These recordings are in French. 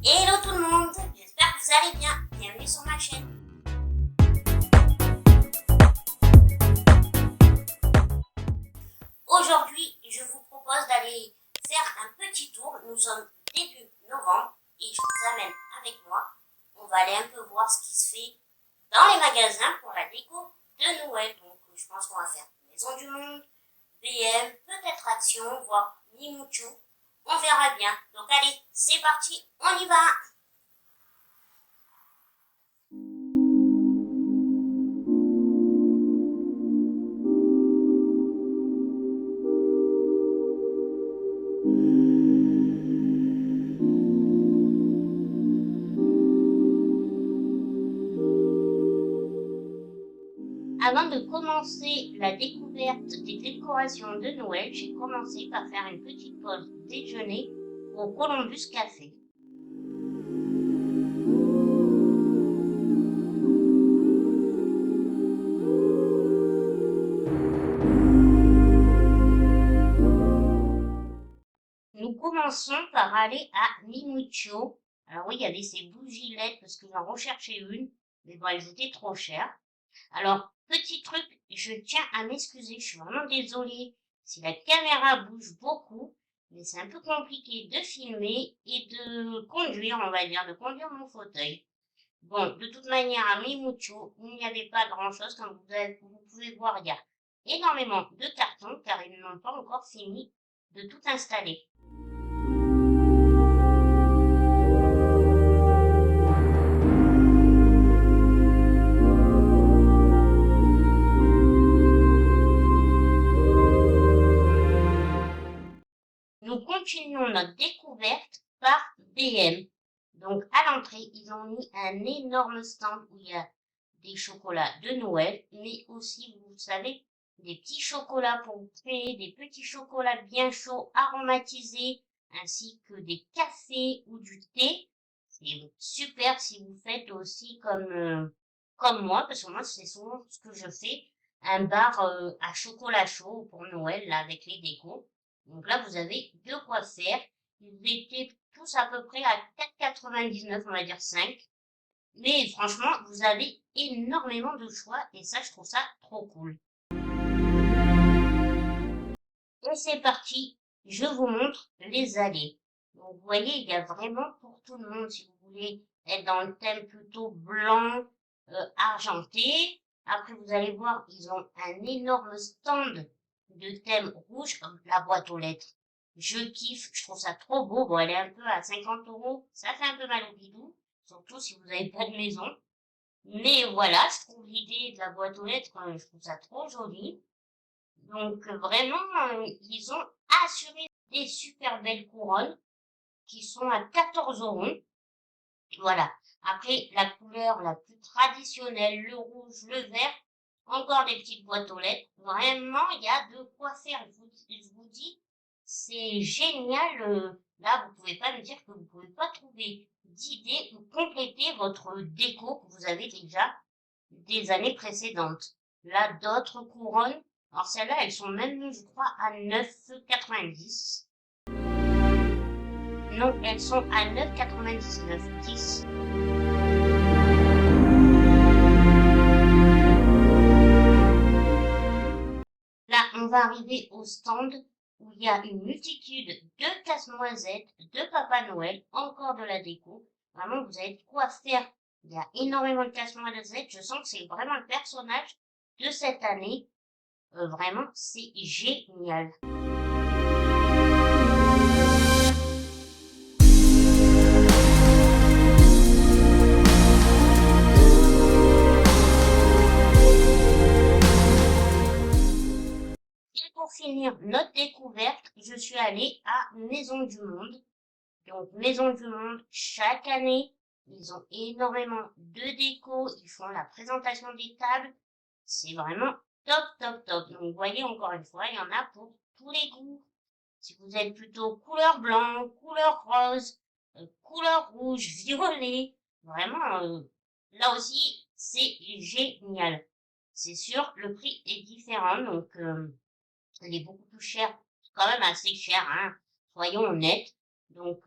Hello tout le monde, j'espère que vous allez bien. Bienvenue sur ma chaîne. Aujourd'hui, je vous propose d'aller faire un petit tour. Nous sommes début novembre et je vous amène avec moi. On va aller un peu voir ce qui se fait dans les magasins pour la déco de Noël. Donc je pense qu'on va faire Maison du Monde, BM, peut-être Action, voire Mimucho. On verra bien. Donc allez, c'est parti, on y va! Avant de commencer la découverte des décorations de Noël, j'ai commencé par faire une petite pause déjeuner au Columbus Café. Nous commençons par aller à Mimucho. Alors oui, il y avait ces bougies LED parce que j'en recherchais une, mais bon, elles étaient trop chères. Alors, petit truc, je tiens à m'excuser, je suis vraiment désolée si la caméra bouge beaucoup, mais c'est un peu compliqué de filmer et de conduire, on va dire, de conduire mon fauteuil. Bon, de toute manière, à Mimucho, il n'y avait pas grand-chose, comme vous pouvez voir, il y a énormément de cartons, car ils n'ont pas encore fini de tout installer. Nous continuons notre découverte par BM. Donc, à l'entrée, ils ont mis un énorme stand où il y a des chocolats de Noël, mais aussi, vous savez, des petits chocolats pour vous créer, des petits chocolats bien chauds, aromatisés, ainsi que des cafés ou du thé. C'est super si vous faites aussi comme moi, parce que moi, c'est souvent ce que je fais, un bar à chocolat chaud pour Noël, là, avec les décos. Donc là, vous avez de quoi faire. Ils étaient tous à peu près à 4,99, on va dire 5. Mais franchement, vous avez énormément de choix et ça, je trouve ça trop cool. Et c'est parti, je vous montre les allées. Donc vous voyez, il y a vraiment pour tout le monde. Si vous voulez être dans le thème plutôt blanc, argenté. Après, vous allez voir, ils ont un énorme stand de thème rouge, comme la boîte aux lettres. Je kiffe, je trouve ça trop beau. Bon, elle est un peu à 50 €. Ça fait un peu mal au bidou, surtout si vous n'avez pas de maison. Mais voilà, je trouve l'idée de la boîte aux lettres, je trouve ça trop joli. Donc vraiment, ils ont assuré des super belles couronnes qui sont à 14 €. Voilà. Après, la couleur la plus traditionnelle, le rouge, le vert, encore des petites boîtes aux lettres. Vraiment, il y a de quoi faire. Je vous dis, c'est génial. Là, vous pouvez pas me dire que vous pouvez pas trouver d'idées ou compléter votre déco que vous avez déjà des années précédentes. Là, d'autres couronnes. Alors celles-là, elles sont même, je crois, à 9,90. Non, elles sont à 9,99, 10. Là, on va arriver au stand où il y a une multitude de casse-noisettes, de Papa Noël, encore de la déco. Vraiment, vous avez de quoi faire. Il y a énormément de casse-noisettes. Je sens que c'est vraiment le personnage de cette année. Vraiment, c'est génial. Et pour finir notre découverte, je suis allée à Maison du Monde. Donc, Maison du Monde, chaque année, ils ont énormément de déco. Ils font la présentation des tables. C'est vraiment top, top, top. Donc, vous voyez, encore une fois, il y en a pour tous les goûts. Si vous êtes plutôt couleur blanc, couleur rose, couleur rouge, violet, vraiment, là aussi, c'est génial. C'est sûr, le prix est différent, donc il est beaucoup plus cher, quand même assez cher, hein, soyons honnêtes. Donc,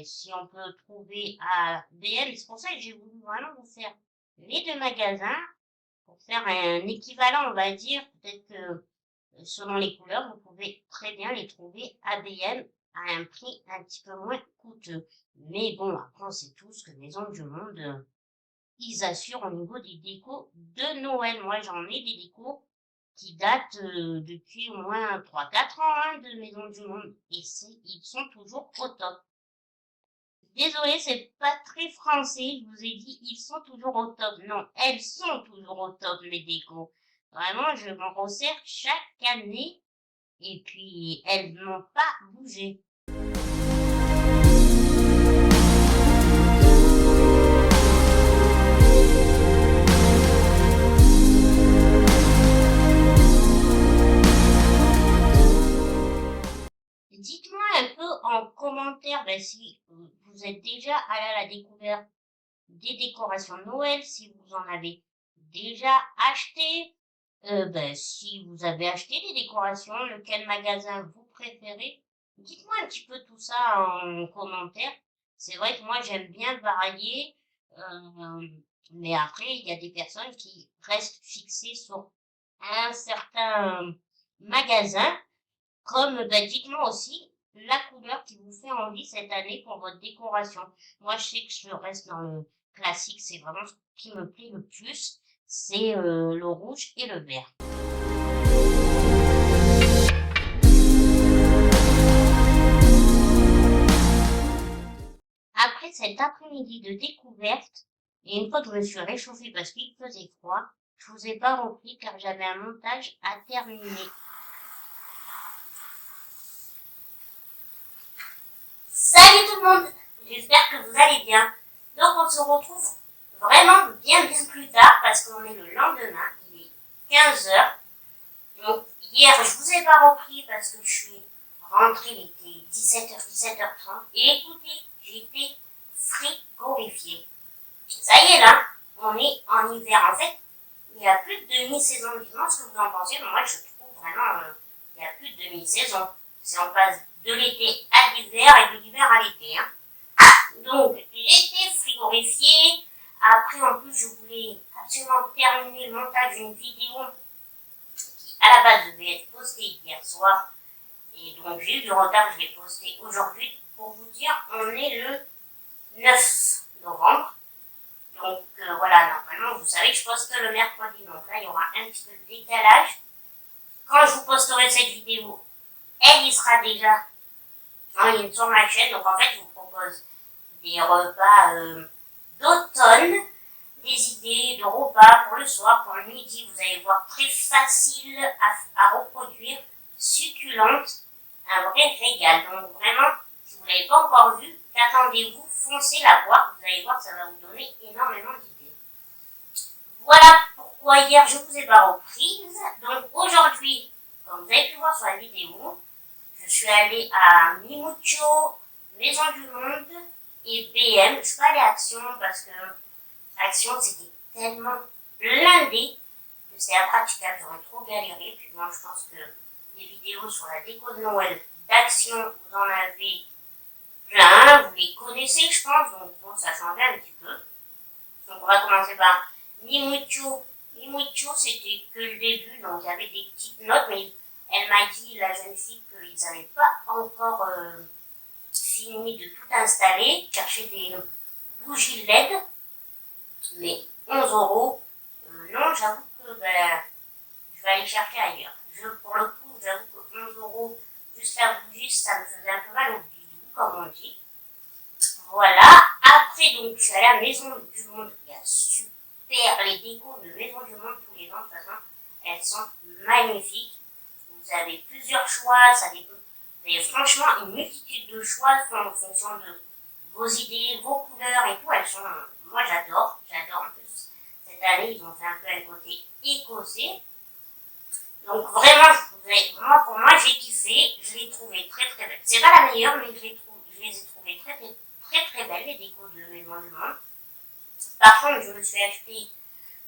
si on peut trouver à BM, c'est pour ça que j'ai voulu vraiment vous faire les deux magasins pour faire un équivalent, on va dire. Peut-être que selon les couleurs, vous pouvez très bien les trouver à BM à un prix un petit peu moins coûteux. Mais bon, après, on sait tous que Maison du Monde, ils assurent au niveau des décos de Noël. Moi, j'en ai des décos qui datent depuis au moins 3-4 ans de Maison du Monde. Et ils sont toujours au top. Désolée, c'est pas très français. Je vous ai dit, ils sont toujours au top. Non, elles sont toujours au top, mes décos. Vraiment, je m'en resserre chaque année. Et puis, elles n'ont pas bougé. Dites-moi un peu en commentaire si vous êtes déjà allé à la découverte des décorations de Noël, si vous en avez déjà acheté, si vous avez acheté des décorations, lequel magasin vous préférez. Dites-moi un petit peu tout ça en commentaire. C'est vrai que moi j'aime bien varier, mais après il y a des personnes qui restent fixées sur un certain magasin. Comme, dites-moi aussi la couleur qui vous fait envie cette année pour votre décoration. Moi, je sais que je reste dans le classique, c'est vraiment ce qui me plaît le plus, c'est le rouge et le vert. Après cet après-midi de découverte, et une fois que je me suis réchauffée parce qu'il faisait froid, je vous ai pas repris car j'avais un montage à terminer. Salut tout le monde, j'espère que vous allez bien. Donc on se retrouve vraiment bien plus tard parce qu'on est le lendemain, il est 15 heures. Donc hier je vous ai pas repris parce que je suis rentrée, il était 17h, 17h30 et écoutez, j'ai été frigorifiée. Ça y est là, on est en hiver en fait, il n'y a plus de demi-saison. Dites-moi ce que vous en pensez, mais moi je trouve vraiment il n'y a plus de demi-saison. Si on passe de l'été à l'hiver et de l'hiver à l'été. Hein. Donc, j'étais frigorifiée. Après, en plus, je voulais absolument terminer le montage d'une vidéo qui, à la base, devait être postée hier soir. Et donc, j'ai eu du retard, je l'ai postée aujourd'hui. Pour vous dire, on est le 9 novembre. Donc, voilà, normalement, vous savez que je poste le mercredi. Donc là, il y aura un petit peu de décalage. Quand je vous posterai cette vidéo, elle y sera déjà en ligne sur ma chaîne. Donc, en fait, je vous propose des repas d'automne, des idées de repas pour le soir, pour le midi. Vous allez voir, très facile à reproduire, succulente, un vrai régal. Donc vraiment, si vous ne l'avez pas encore vu, attendez-vous, foncez la voir. Vous allez voir, ça va vous donner énormément d'idées. Voilà pourquoi hier je ne vous ai pas reprise. Donc aujourd'hui, comme vous avez pu voir sur la vidéo, je suis allée à Mimucho, Maison du Monde et BM. Je ne suis pas allée à Action parce que Action c'était tellement blindé que c'est impraticable. J'aurais trop galéré. Puis moi je pense que les vidéos sur la déco de Noël d'Action, vous en avez plein. Vous les connaissez je pense. Donc bon, ça changeait un petit peu. Donc on va commencer par Mimucho. Mimucho c'était que le début. Donc il y avait des petites notes. Mais elle m'a dit, la jeune fille, qu'ils n'avaient pas encore fini de tout installer, chercher des bougies LED, mais 11 €. Non, j'avoue que je vais aller chercher ailleurs. Pour le coup, j'avoue que 11 € juste la bougie, ça me faisait un peu mal au bidou, comme on dit. Voilà. Après, donc, je suis allée à la Maison du Monde. Il y a super les décos de Maison du Monde tous les ans. De toute façon, elles sont magnifiques. Vous avez plusieurs choix, ça dépend. Vous avez franchement une multitude de choix en fonction de vos idées, vos couleurs et tout. Elles sont, moi j'adore en plus. Cette année, ils ont fait un peu un côté écossais. Donc vraiment, pour moi, j'ai kiffé. Je l'ai trouvé très très belle. C'est pas la meilleure, mais je les ai trouvées très très très belles, les décos de Maison du Monde. Par contre, je me suis acheté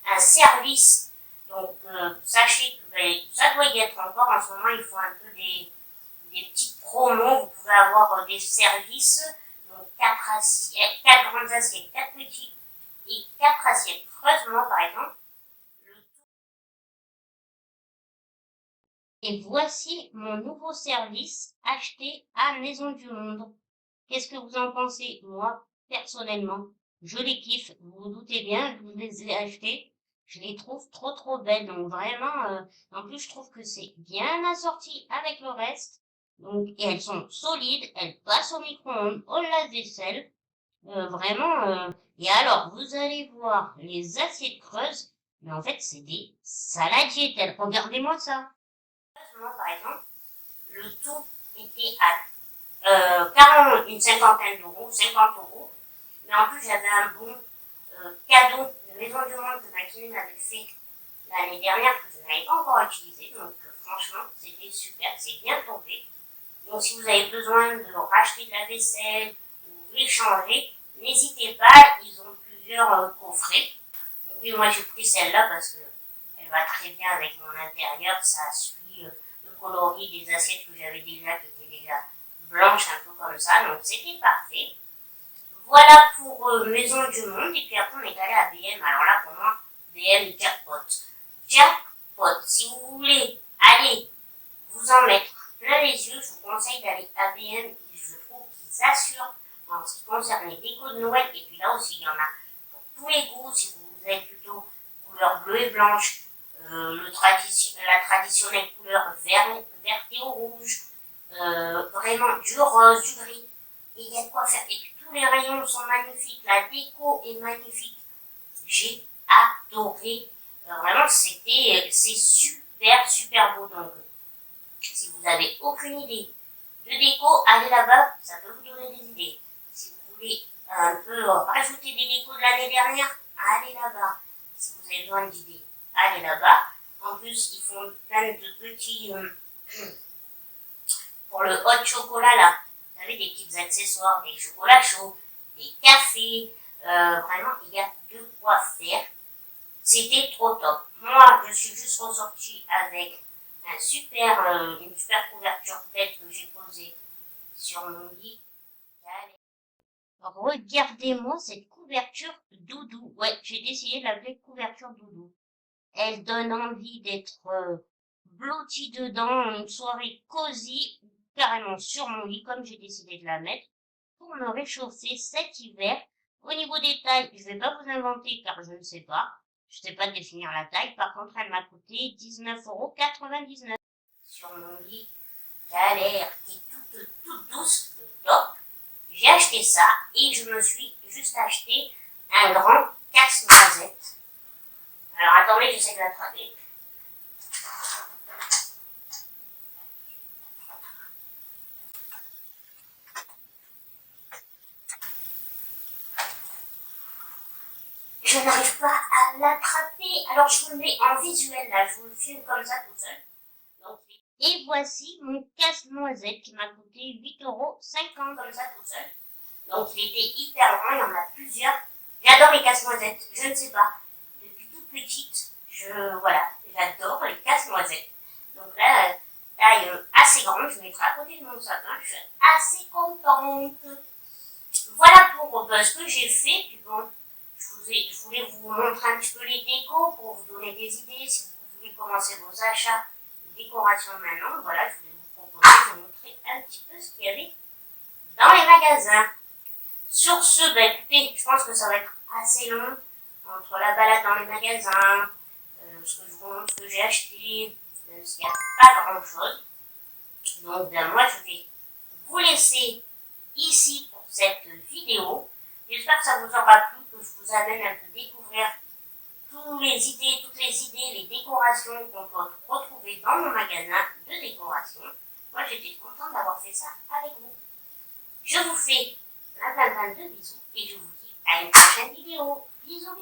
un service. Donc, sachez que ça doit y être encore. En ce moment, ils font un peu des des petites promos, vous pouvez avoir des services, donc 4 assiettes, 4 grandes assiettes, 4 petites et 4 assiettes creusement par exemple. Et voici mon nouveau service acheté à Maison du Monde. Qu'est-ce que vous en pensez? Moi, personnellement, je les kiffe. Vous vous doutez bien, je vous les ai achetés. Je les trouve trop belles. Donc vraiment, en plus, je trouve que c'est bien assorti avec le reste. Donc, et elles sont solides, elles passent au micro-ondes, au lave-vaisselle. Vraiment, et alors, vous allez voir les assiettes creuses, mais en fait, c'est des saladiers. Regardez-moi ça. Par exemple, le tout était à une cinquantaine d'euros, 50 euros. Mais en plus, j'avais un bon cadeau de Maison du Monde que ma kiné m'avait fait l'année dernière, que je n'avais pas encore utilisé. Donc, franchement, c'était super, c'est bien tombé. Donc, si vous avez besoin de racheter de la vaisselle ou l'échanger, n'hésitez pas, ils ont plusieurs coffrets. Donc, oui, moi, j'ai pris celle-là parce que elle va très bien avec mon intérieur, ça suit le coloris des assiettes que j'avais déjà, qui étaient déjà blanches, un peu comme ça, donc c'était parfait. Voilà pour Maison du Monde, et puis après on est allé à BM. Alors là, pour moi, BM jackpot. Jackpot, si vous voulez aller vous en mettre plein les yeux, je vous conseille d'aller à BM, et je trouve qu'ils assurent en ce qui concerne les décos de Noël, et puis là aussi, il y en a pour tous les goûts, si vous êtes plutôt couleur bleue et blanche, la traditionnelle couleur verte et rouge, vraiment du rose, du gris, et il y a de quoi faire. Et puis tous les rayons sont magnifiques, la déco est magnifique. J'ai adoré. Vraiment, c'est super beau. Donc, si vous n'avez aucune idée de déco, allez là-bas, ça peut vous donner des idées. Si vous voulez un peu rajouter des décos de l'année dernière, allez là-bas. Si vous avez besoin d'idées, allez là-bas. En plus, ils font plein de petits... pour le hot chocolat, là, vous avez des petits accessoires, des chocolats chauds, des cafés. Vraiment, il y a de quoi faire. C'était trop top. Moi, je suis juste ressortie avec une super couverture tête que j'ai posée sur mon lit. Regardez-moi cette couverture doudou. Ouais, j'ai décidé de l'appeler couverture doudou. Elle donne envie d'être blottie dedans, une soirée cosy, carrément sur mon lit, comme j'ai décidé de la mettre, pour me réchauffer cet hiver. Au niveau des tailles, je vais pas vous inventer car je ne sais pas. Je sais pas définir la taille. Par contre, elle m'a coûté 19,99 € sur mon lit galère, qui est toute douce, top. J'ai acheté ça et je me suis juste acheté un grand casse-noisette. Alors attendez, j'essaie de l'attraper. Je n'arrive pas à l'attraper. Alors je vous le mets en visuel là, je vous le filme comme ça tout seul. Donc, et voici mon casse-noisette qui m'a coûté 8,50 € comme ça tout seul. Donc il était hyper grand, il y en a plusieurs. J'adore les casse-noisettes, je ne sais pas. Depuis toute petite, voilà, j'adore les casse-noisettes. Donc là, taille assez grande, je mettrai à côté de mon sapin, je suis assez contente. Voilà pour ce que j'ai fait. Puis bon, je voulais vous montrer un petit peu les décos pour vous donner des idées. Si vous voulez commencer vos achats de décoration maintenant, voilà, je voulais vous proposer de vous montrer un petit peu ce qu'il y avait dans les magasins. Sur ce, écoutez, je pense que ça va être assez long entre la balade dans les magasins, ce que je vous montre, ce que j'ai acheté, s'il n'y a pas grand chose. Donc moi je vais vous laisser ici pour cette vidéo. J'espère que ça vous aura plu, que je vous amène un peu découvrir toutes les idées, les décorations qu'on peut retrouver dans mon magasin de décoration. Moi j'étais contente d'avoir fait ça avec vous. Je vous fais plein de bisous et je vous dis à une prochaine vidéo. Bisous.